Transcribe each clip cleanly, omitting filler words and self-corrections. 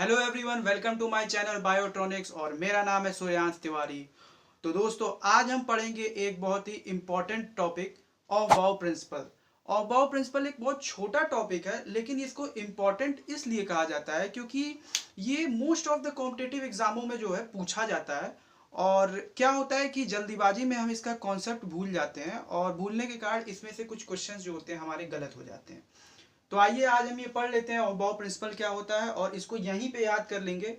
Hello everyone, welcome to my channel Biotronics और मेरा नाम है सूर्यांश तिवारी। तो दोस्तों, आज हम पढ़ेंगे एक बहुत ही इम्पोर्टेंट टॉपिक, ऑफ बाउ प्रिंसिपल। ऑफ बाउ प्रिंसिपल एक बहुत छोटा टॉपिक है, लेकिन इसको इम्पोर्टेंट इसलिए कहा जाता है क्योंकि ये मोस्ट ऑफ द कॉम्पिटिटिव एग्जामों में जो है पूछा जाता है। और क्या होता है कि जल्दीबाजी में हम इसका कॉन्सेप्ट भूल जाते हैं और भूलने के कारण इसमें से कुछ क्वेश्चंस जो होते हैं हमारे गलत हो जाते हैं। तो आइए आज हम ये पढ़ लेते हैं ऑफ प्रिंसिपल क्या होता है और इसको यहीं पे याद कर लेंगे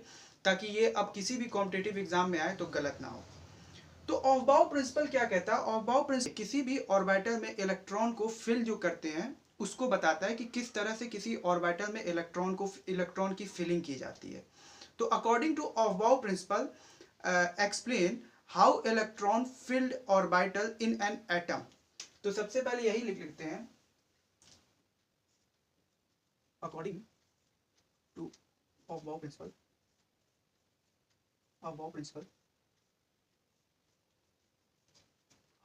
ताकि ये अब किसी भी कॉम्पिटिटिव एग्जाम में आए तो गलत ना हो। तो ऑफ बाउ प्रिंसिपल क्या कहता है? ऑफ बाउ प्रिंसिपल किसी भी ऑर्बिटल में इलेक्ट्रॉन को फिल जो करते हैं उसको बताता है कि किस तरह से किसी ऑर्बिटल में इलेक्ट्रॉन की फिलिंग की जाती है। तो according to aufbau principle, explain how electron filled orbital in an atom. तो सबसे पहले यही लिख लेते हैं, according to Aufbau principle,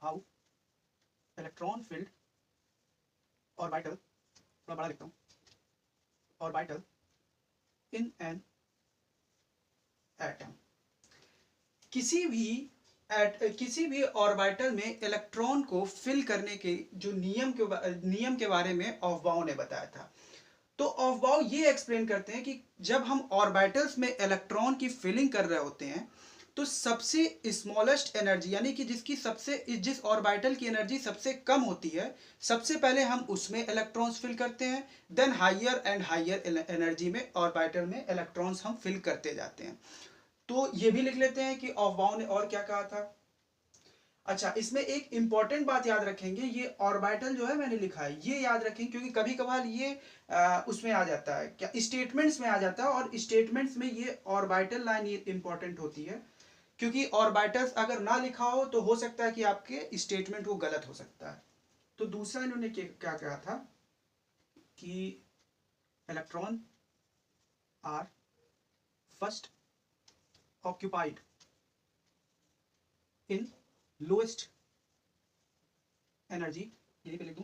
how electron filled orbital, थोड़ा बड़ा लिखता हूँ, orbital in an atom। किसी भी ऑर्बिटल में इलेक्ट्रॉन को फिल करने के जो नियम के बारे में ऑफबाउ ने बताया था। तो ऑफबाउ ये एक्सप्लेन करते हैं कि जब हम ऑर्बिटल्स में इलेक्ट्रॉन की फिलिंग कर रहे होते हैं तो सबसे स्मॉलेस्ट एनर्जी यानी कि जिस ऑर्बिटल की एनर्जी सबसे कम होती है, सबसे पहले हम उसमें इलेक्ट्रॉन्स फिल करते हैं। Then higher and higher energy में ऑर्बिटल में इलेक्ट्रॉन्स हम फिल करते जाते हैं। तो ये भी लिख लेते हैं कि ऑफबाउ ने और क्या कहा था। अच्छा, इसमें एक इंपॉर्टेंट बात याद रखेंगे, ये ऑर्बिटल जो है मैंने लिखा है ये याद रखेंगे क्योंकि कभी कभार ये उसमें आ जाता है, क्या स्टेटमेंट्स में आ जाता है, और स्टेटमेंट्स में ये ऑर्बिटल लाइन ये इंपॉर्टेंट होती है क्योंकि ऑर्बिटल्स अगर ना लिखा हो तो हो सकता है कि आपके स्टेटमेंट वो गलत हो सकता है। तो दूसरा इन्होंने क्या कहा था कि electron are first occupied in lowest energy, यहीं पे लिख दूं,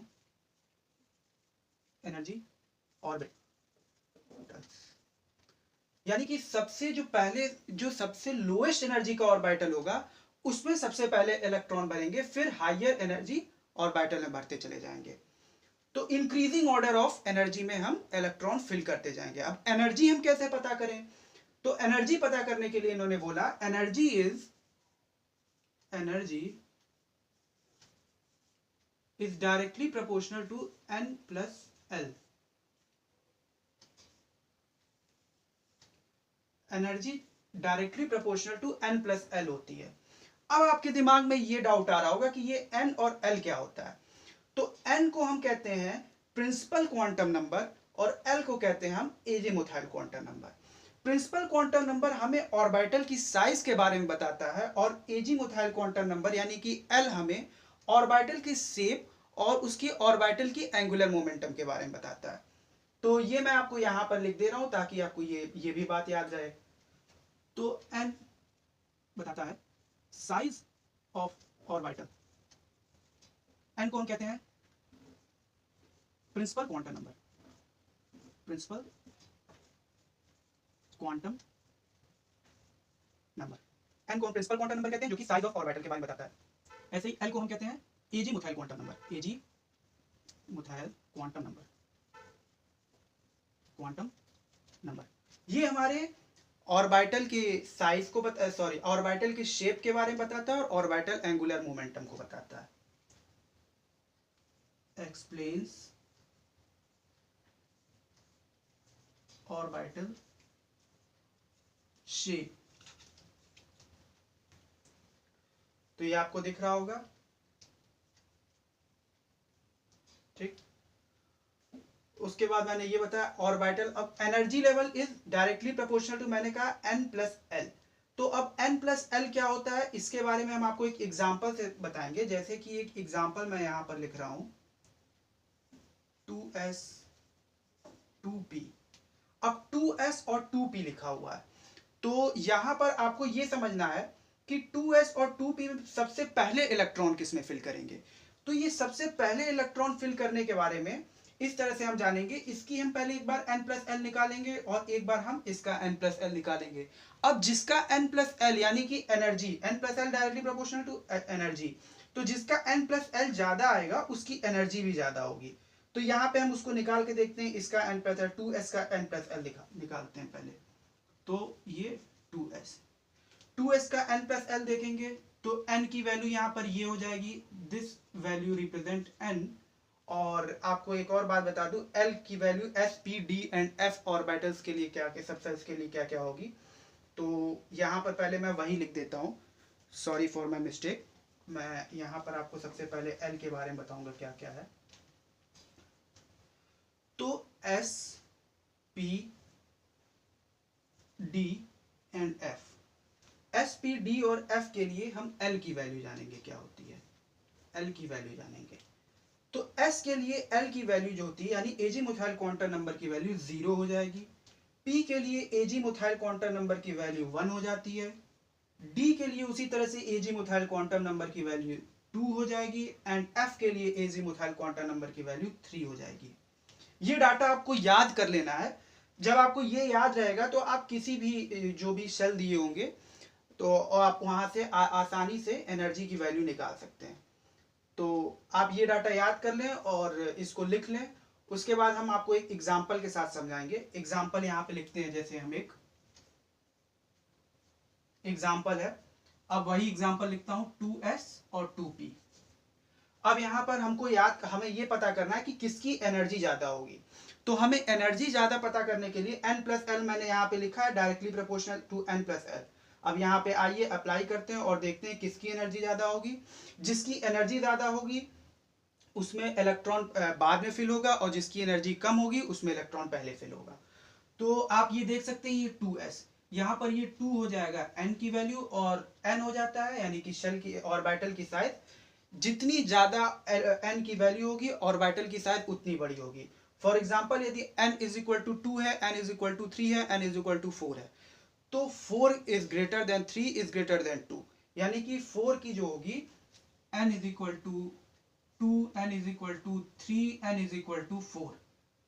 एनर्जी ऑर्बिटल, यानी कि सबसे लोएस्ट एनर्जी का ऑर्बिटल होगा उसमें सबसे पहले इलेक्ट्रॉन भरेंगे, फिर हायर एनर्जी ऑर्बिटल में भरते चले जाएंगे। तो इंक्रीजिंग ऑर्डर ऑफ एनर्जी में हम इलेक्ट्रॉन फिल करते जाएंगे। अब एनर्जी हम कैसे पता करें? तो एनर्जी पता करने के लिए इन्होंने बोला energy is directly proportional to n plus l। Energy directly proportional to n plus l होती है। अब आपके दिमाग में ये डाउट आ रहा होगा कि ये n और l क्या होता है। तो n को हम कहते हैं प्रिंसिपल क्वांटम नंबर और l को कहते हैं हम azimuthal quantum number. Principal quantum number हमें ऑर्बिटल की साइज के बारे में बताता है और एजीमुथाइल क्वांटम नंबर यानी कि l हमें ऑर्बिटल की शेप और उसकी ऑर्बिटल की एंगुलर मोमेंटम के बारे में बताता है। तो ये मैं आपको यहां पर लिख दे रहा हूं ताकि आपको ये भी बात याद रहे। तो n बताता है साइज ऑफ ऑर्बिटल, n को हम कहते हैं principal quantum number, principal quantum number. n को हम प्रिंसिपल क्वांटम नंबर कहते हैं जो कि साइज ऑफ ऑर्बिटल के बारे में बताता है। ऐसे ही l को हम कहते हैं एजीमुथाइल क्वांटम नंबर, एजीमुथाइल क्वांटम नंबर। ये हमारे ऑर्बिटल के साइज को ऑर्बिटल के शेप के बारे में बताता है और ऑर्बिटल एंगुलर मोमेंटम को बताता है। Explains orbital shape. तो ये आपको दिख रहा होगा, ठीक। उसके बाद मैंने ये बताया ऑर्बिटल, अब energy level is directly proportional to, मैंने कहा n प्लस l। तो अब n प्लस l क्या होता है इसके बारे में हम आपको एक एग्जांपल से बताएंगे। जैसे कि एक एग्जांपल मैं यहां पर लिख रहा हूं 2s 2p। अब 2s और 2p लिखा हुआ है, तो यहां पर आपको यह समझना है कि 2s और 2p में सबसे पहले इलेक्ट्रॉन किसमें फिल करेंगे। तो ये सबसे पहले इलेक्ट्रॉन फिल करने के बारे में इस तरह से हम जानेंगे। इसकी हम पहले एक बार n+l निकालेंगे और एक बार हम इसका n+l निकालेंगे। अब जिसका n+l यानी कि energy, n+l directly proportional to energy, तो जिसका n+l ज्यादा आएगा उसकी एनर्जी भी ज्यादा होगी। तो यहाँ पे हम उसको निकाल के देखते हैं। इसका n+l 2s का n+l निकालते हैं पहले। तो ये 2s का n+l देखेंगे तो n की वैल्यू यहाँ पर ये हो जाएगी, दिस वैल्यू रिप्रेजेंट n। और आपको एक और बात बता दूं, l की value s p d and f orbitals के लिए क्या, सबसेल्स के लिए क्या क्या होगी। तो यहाँ पर पहले मैं वही लिख देता हूँ, सॉरी फॉर माई मिस्टेक। मैं यहाँ पर आपको सबसे पहले l के बारे में बताऊंगा क्या क्या है। तो s p d and f, s p d और f के लिए हम l की वैल्यू जानेंगे क्या होती है, l की वैल्यू जानेंगे। तो s के लिए l की वैल्यू जो होती है यानी एजी मिथाइल क्वांटम नंबर की वैल्यू 0 हो जाएगी। p के लिए एजी मिथाइल क्वांटम नंबर की वैल्यू 1 हो जाती है। d के लिए उसी तरह से एजी मिथाइल क्वांटम नंबर की वैल्यू 2 हो जाएगी एंड f के लिए एजी मिथाइल क्वांटम नंबर की वैल्यू 3 हो जाएगी। ये डाटा आपको याद कर लेना है। जब आपको ये याद रहेगा तो आप किसी भी जो भी सेल दिए होंगे तो आप वहां से आसानी से एनर्जी की वैल्यू निकाल सकते हैं। तो आप ये डाटा याद कर लें और इसको लिख लें। उसके बाद हम आपको एक एग्जाम्पल के साथ समझाएंगे। एग्जाम्पल यहाँ पे लिखते हैं, जैसे हम एक एग्जाम्पल है, अब वही एग्जाम्पल लिखता हूं 2s और 2p। अब यहाँ पर हमको हमें ये पता करना है कि किसकी एनर्जी ज्यादा होगी। तो हमें एनर्जी ज्यादा पता करने के लिए n+l मैंने यहाँ पे लिखा है डायरेक्टली प्रोपोर्शनल टू n+l। अब यहाँ पे आइए अप्लाई करते हैं और देखते हैं किसकी एनर्जी ज्यादा होगी। जिसकी एनर्जी ज्यादा होगी उसमें इलेक्ट्रॉन बाद में फिल होगा और जिसकी एनर्जी कम होगी उसमें इलेक्ट्रॉन पहले फिल होगा। तो आप ये देख सकते हैं ये 2s, यहाँ पर ये 2 हो जाएगा n की वैल्यू और n हो जाता है यानी कि शेल की ऑर्बिटल की साइज। जितनी ज्यादा n की वैल्यू होगी ऑर्बिटल की साइज उतनी बड़ी होगी। फॉर एग्जांपल यदि n इज इक्वल टू 2 है, n इज इक्वल टू 3 है, n इज इक्वल टू 4 है, तो 4 is greater than 3 is greater than 2, यानी कि 4 की जो होगी n is equal to 2, n is equal to 3, n is equal to 4।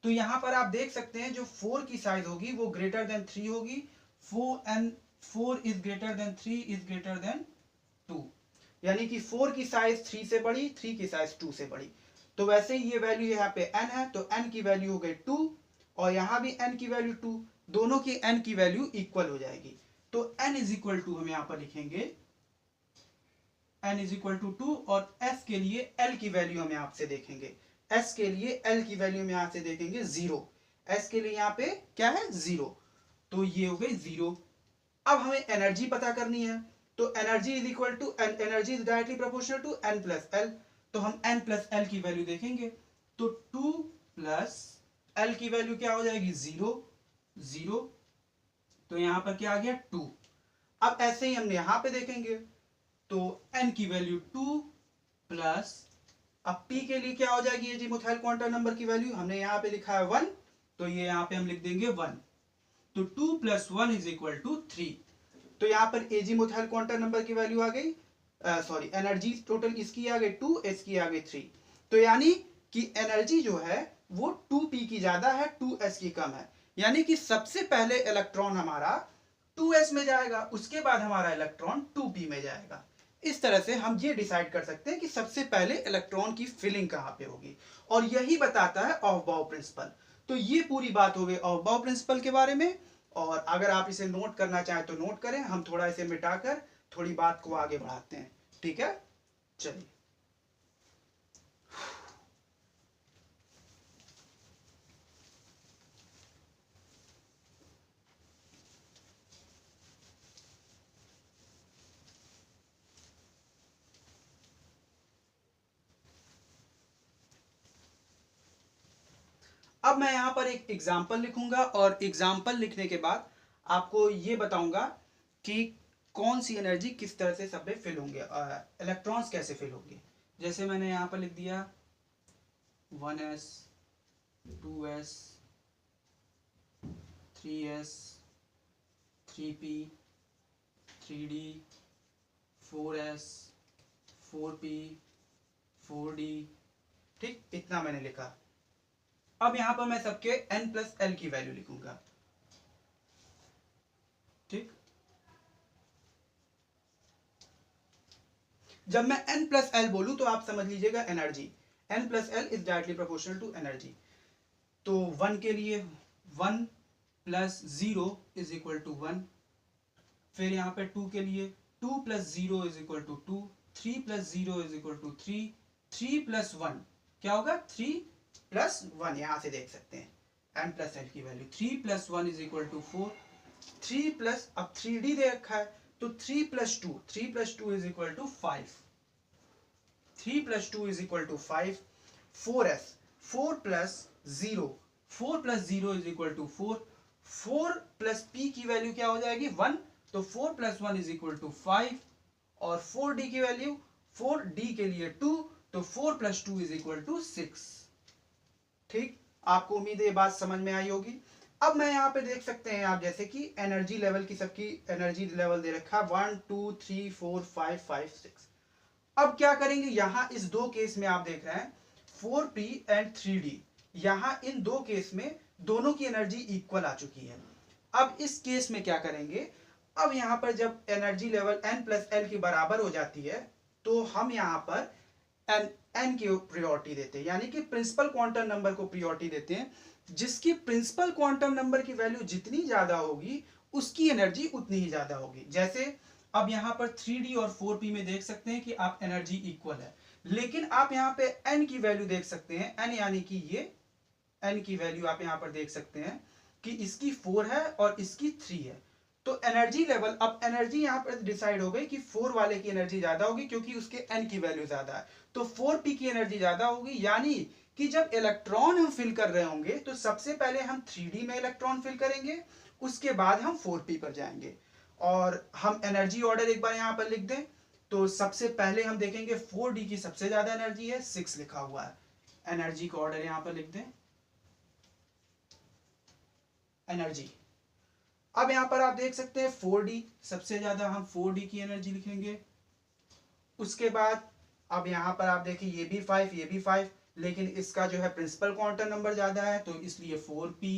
तो यहां पर आप देख सकते हैं जो 4 की साइज होगी वो ग्रेटर देन 3 होगी। 4 is greater than 3 is greater than 2, यानी कि 4 की साइज 3 से बड़ी, 3 की साइज 2 से बड़ी। तो वैसे ही ये वैल्यू यहाँ पे n है तो n की वैल्यू हो गई 2 और यहाँ भी n की वैल्यू 2, दोनों की n की वैल्यू इक्वल हो जाएगी। तो n इज इक्वल टू हम यहाँ पर लिखेंगे n इज इक्वल टू 2 और s के लिए l की वैल्यू हम यहाँ से देखेंगे। s के लिए l की वैल्यू हम यहाँ से देखेंगे 0। s के लिए यहाँ पे क्या है 0, तो ये हो गई 0। अब हमें एनर्जी पता करनी है तो energy is equal to energy is directly proportional to n+l। तो हम n+l की वैल्यू देखेंगे तो 2 प्लस l की वैल्यू क्या हो जाएगी 0 0, तो यहां पर क्या आ गया 2। अब ऐसे ही हम यहां पे देखेंगे तो n की वैल्यू 2 प्लस, अब p के लिए क्या हो जाएगी ये जी मिथाइल क्वांटम नंबर की वैल्यू हमने यहाँ पे लिखा है 1, तो ये यहाँ पे हम लिख देंगे 1। तो 2 प्लस 1 इज इक्वल टू 3। तो यहाँ पर एजी मिथाइल क्वांटम नंबर की वैल्यू आ गई, सॉरी एनर्जी टोटल इसकी आ गई 2, इसकी आ गई 3। तो यानी कि एनर्जी जो है वो 2p की ज्यादा है, 2s की कम है। यानी कि सबसे पहले इलेक्ट्रॉन हमारा 2s में जाएगा, उसके बाद हमारा इलेक्ट्रॉन 2p में जाएगा। इस तरह से हम ये डिसाइड कर सकते हैं कि सबसे पहले इलेक्ट्रॉन की फिलिंग कहाँ पे होगी और यही बताता है ऑफ-बाउ प्रिंसिपल। तो ये पूरी बात हो गई ऑफ-बाउ प्रिंसिपल के बारे में। और अगर आप इसे नोट करना चाहें तो नोट करें, हम थोड़ा इसे मिटाकर थोड़ी बात को आगे बढ़ाते हैं। ठीक है, चलिए। अब मैं यहां पर एक एग्जाम्पल लिखूंगा और एग्जाम्पल लिखने के बाद आपको ये बताऊंगा कि कौन सी एनर्जी किस तरह से सब में फिल होंगे, इलेक्ट्रॉन्स कैसे फिल होंगे। जैसे मैंने यहां पर लिख दिया 1s 2s 3s 3p 3d 4s 4p 4d। ठीक, इतना मैंने लिखा। अब यहां पर मैं सबके n प्लस एल की वैल्यू लिखूंगा, ठीक। जब मैं n प्लस एल बोलूं तो आप समझ लीजिएगा energy, n plus L is directly proportional to energy. तो 1 के लिए 1 प्लस 0 इज इक्वल टू 1, फिर यहाँ पे 2 के लिए 2 plus 0 is equal to 2, 3 plus 0 is equal to 3, 3 plus 1 क्या होगा, 3 प्लस 1, यहाँ से देख सकते हैं n प्लस एल की value 3 plus 1 is equal to 4, 3 plus, अब 3d दे रखा है तो 3 plus 2, 3 plus 2 is equal to 5, 3 plus 2 is equal to 5, 4s, 4 plus 0, 4 plus 0 is equal to 4, 4 प्लस p की वैल्यू क्या हो जाएगी 1, तो 4 प्लस 1 इज इक्वल टू 5, और 4d की वैल्यू 4d के लिए 2, तो 4 प्लस 2 इज इक्वल टू 6, ठीक। आपको उम्मीद है ये बात समझ में आई होगी। अब मैं यहाँ पे देख सकते हैं आप जैसे कि एनर्जी लेवल की, सबकी एनर्जी लेवल दे रखा है 1 2 3 4 5 5 6। अब क्या करेंगे, यहां इस दो केस में आप देख रहे हैं 4p एंड 3d, यहां इन दो केस में दोनों की एनर्जी इक्वल आ चुकी है। अब इस केस में क्या करेंगे, अब यहां पर जब energy level n plus L की बराबर हो जाती है तो हम यहां पर n की प्रियोरिटी देते हैं, यानी कि प्रिंसिपल क्वांटम नंबर को प्रियोरिटी देते हैं। जिसकी प्रिंसिपल क्वांटम नंबर की वैल्यू जितनी ज्यादा होगी उसकी एनर्जी उतनी ही ज्यादा होगी। जैसे अब यहां पर 3d और 4p में देख सकते हैं कि आप एनर्जी इक्वल है, लेकिन आप यहां पे n की वैल्यू देख सकते हैं, n यानी कि ये n की वैल्यू आप यहां पर देख सकते हैं कि इसकी 4 है और इसकी 3 है। तो एनर्जी लेवल, अब एनर्जी यहां पर डिसाइड हो गई कि 4 वाले की एनर्जी ज्यादा होगी क्योंकि उसके n की वैल्यू ज्यादा है, तो 4p की एनर्जी ज्यादा होगी। यानी कि जब इलेक्ट्रॉन हम फिल कर रहे होंगे तो सबसे पहले हम 3d में इलेक्ट्रॉन फिल करेंगे, उसके बाद हम 4p पर जाएंगे। और हम एनर्जी ऑर्डर एक बार यहां पर लिख दें तो सबसे पहले हम देखेंगे 4d की सबसे ज्यादा एनर्जी है, 6 लिखा हुआ है, एनर्जी का ऑर्डर यहां पर लिख दें एनर्जी। अब यहां पर आप देख सकते हैं 4d सबसे ज्यादा, हम 4d की एनर्जी लिखेंगे। उसके बाद अब यहां पर आप देखिए ये भी 5, ये भी 5, लेकिन इसका जो है प्रिंसिपल क्वांटम नंबर ज्यादा है तो इसलिए 4p।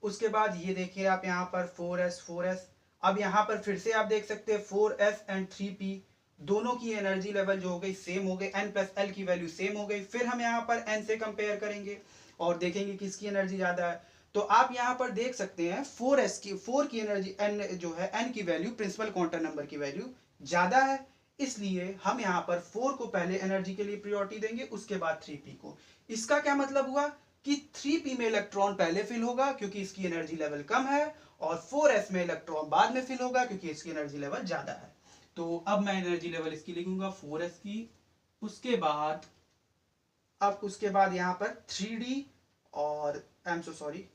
उसके बाद ये देखिए आप यहां पर 4s। अब यहां पर फिर से आप देख सकते हैं 4s एंड 3p, दोनों की एनर्जी लेवल जो हो गई सेम हो गई, n प्लस एल की वैल्यू सेम हो गई। फिर हम यहां पर n से कंपेयर करेंगे और देखेंगे किसकी एनर्जी ज्यादा है। तो आप यहां पर देख सकते हैं 4 की एनर्जी, n जो है n की वैल्यू प्रिंसिपल क्वांटम नंबर की वैल्यू ज्यादा है, इसलिए हम यहां पर 4 को पहले एनर्जी के लिए प्रायोरिटी देंगे, उसके बाद 3p को। इसका क्या मतलब हुआ कि 3p में इलेक्ट्रॉन पहले फिल होगा क्योंकि इसकी एनर्जी लेवल कम है, और 4s में इलेक्ट्रॉन बाद में फिल होगा क्योंकि इसकी एनर्जी लेवल ज्यादा है। तो अब मैं एनर्जी लेवल इसकी लिखूंगा 4s की, उसके बाद अब उसके बाद यहां पर 3d और आई एम सो सॉरी,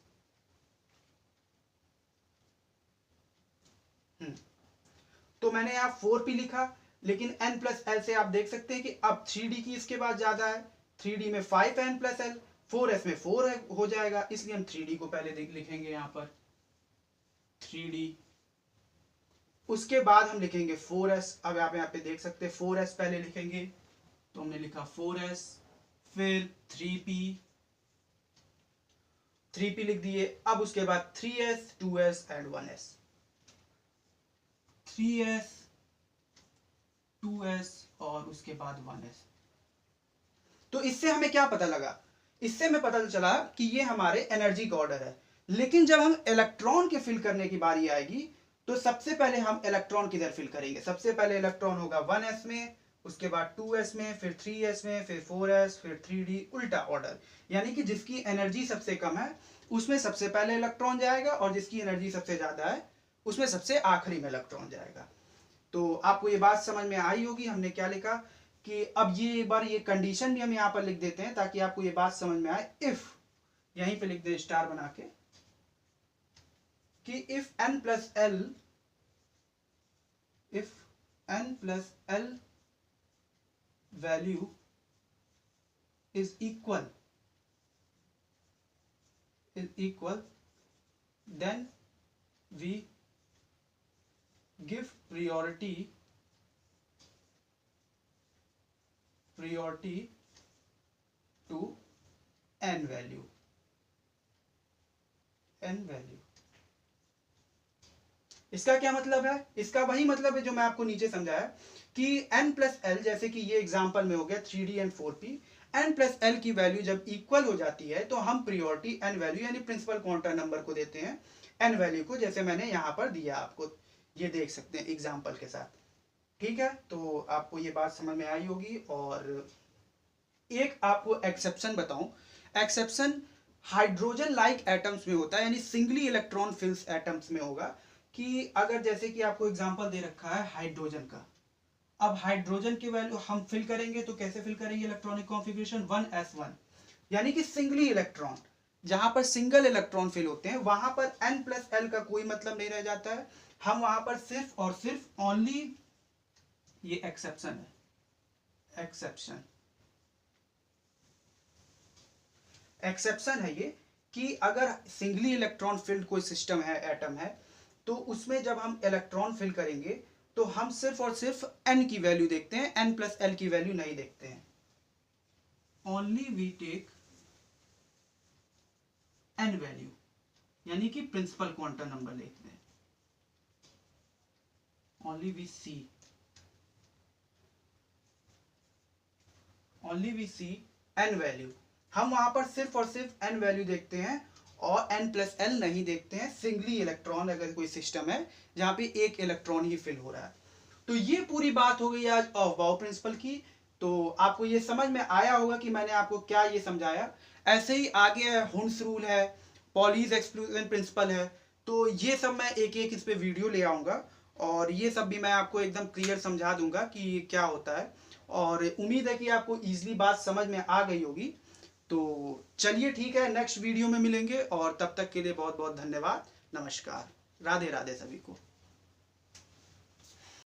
तो मैंने यहां 4p लिखा, लेकिन n प्लस एल से आप देख सकते हैं कि अब 3d की इसके बाद ज्यादा है, 3d में 5n प्लस एल, 4s में 4 हो जाएगा, इसलिए हम 3d को पहले लिखेंगे यहां पर 3d। उसके बाद हम लिखेंगे 4s। अब आप यहां पे देख सकते हैं 4s पहले लिखेंगे, तो हमने लिखा 4s, फिर 3p, 3p लिख दिए। अब उसके बाद 3s, 2s and 1s, 3s, 2s और उसके बाद 1s। तो इससे हमें क्या पता लगा, इससे हमें पता चला कि ये हमारे एनर्जी का ऑर्डर है। लेकिन जब हम इलेक्ट्रॉन के फिल करने की बारी आएगी तो सबसे पहले हम इलेक्ट्रॉन किधर फिल करेंगे, सबसे पहले इलेक्ट्रॉन होगा 1s में, उसके बाद 2s में, फिर 3s में, फिर 4s, फिर 3d, उल्टा ऑर्डर। यानी कि जिसकी एनर्जी सबसे कम है उसमें सबसे पहले इलेक्ट्रॉन जाएगा, और जिसकी एनर्जी सबसे ज्यादा है उसमें सबसे आखिरी में इलेक्ट्रॉन जाएगा। तो आपको ये बात समझ में आई होगी हमने क्या लिखा, कि अब ये एक बार ये कंडीशन भी हम यहां पर लिख देते हैं ताकि आपको ये बात समझ में आए। इफ, यहीं पे लिख दे स्टार बना के, कि if n plus L, if n plus L value is equal then we give priority to n value, n value. इसका क्या मतलब है? इसका वही मतलब है जो मैं आपको नीचे समझाया कि n प्लस एल, जैसे कि ये एग्जांपल में हो गया 3d and 4p, n plus L की वैल्यू जब इक्वल हो जाती है तो हम प्रियोरिटी n वैल्यू यानी प्रिंसिपल क्वांटम नंबर को देते हैं n वैल्यू को, जैसे मैंने यहाँ पर दिया आपको, ये देख सकते हैं एग्जाम्पल के साथ। ठीक है, तो आपको ये बात समझ में आई होगी। और एक आपको एक्सेप्शन बताऊं, एक्सेप्शन हाइड्रोजन लाइक एटम्स में होता है, यानी सिंगली इलेक्ट्रॉन फिल्स एटम्स में होगा। कि अगर जैसे कि आपको एग्जांपल दे रखा है हाइड्रोजन का, अब हाइड्रोजन की वैल्यू हम फिल करेंगे तो कैसे फिल करेंगे? इलेक्ट्रॉनिक कॉन्फ़िगरेशन 1s1, यानी कि सिंगली इलेक्ट्रॉन, जहां पर सिंगल इलेक्ट्रॉन फिल होते हैं वहां पर n प्लस एल का कोई मतलब नहीं रह जाता है। हम वहां पर सिर्फ और सिर्फ ओनली, ये एक्सेप्शन है, एक्सेप्शन, एक्सेप्शन है ये, कि अगर सिंगली इलेक्ट्रॉन फिल्ड कोई सिस्टम है, एटम है, तो उसमें जब हम इलेक्ट्रॉन फिल करेंगे तो हम सिर्फ और सिर्फ n की वैल्यू देखते हैं, n प्लस एल की वैल्यू नहीं देखते हैं। Only we take n value, यानी कि प्रिंसिपल क्वांटम नंबर देखते हैं। Only we see, only we see n value, हम वहां पर सिर्फ और सिर्फ n वैल्यू देखते हैं और n प्लस एल नहीं देखते हैं। सिंगली इलेक्ट्रॉन अगर कोई सिस्टम है जहां पे एक इलेक्ट्रॉन ही फिल हो रहा है। तो ये पूरी बात हो गई आज ऑफ-बाउ प्रिंसिपल की। तो आपको ये समझ में आया होगा कि मैंने आपको क्या ये समझाया। ऐसे ही आगे हुंस रूल है, पॉलीज एक्सक्लूजन प्रिंसिपल है, तो ये सब मैं एक एक इस पे वीडियो ले आऊँगा और ये सब भी मैं आपको एकदम क्लियर समझा दूंगा कि ये क्या होता है। और उम्मीद है कि आपको ईजिली बात समझ में आ गई होगी। तो चलिए ठीक है, नेक्स्ट वीडियो में मिलेंगे और तब तक के लिए बहुत बहुत धन्यवाद। नमस्कार, राधे राधे सभी को।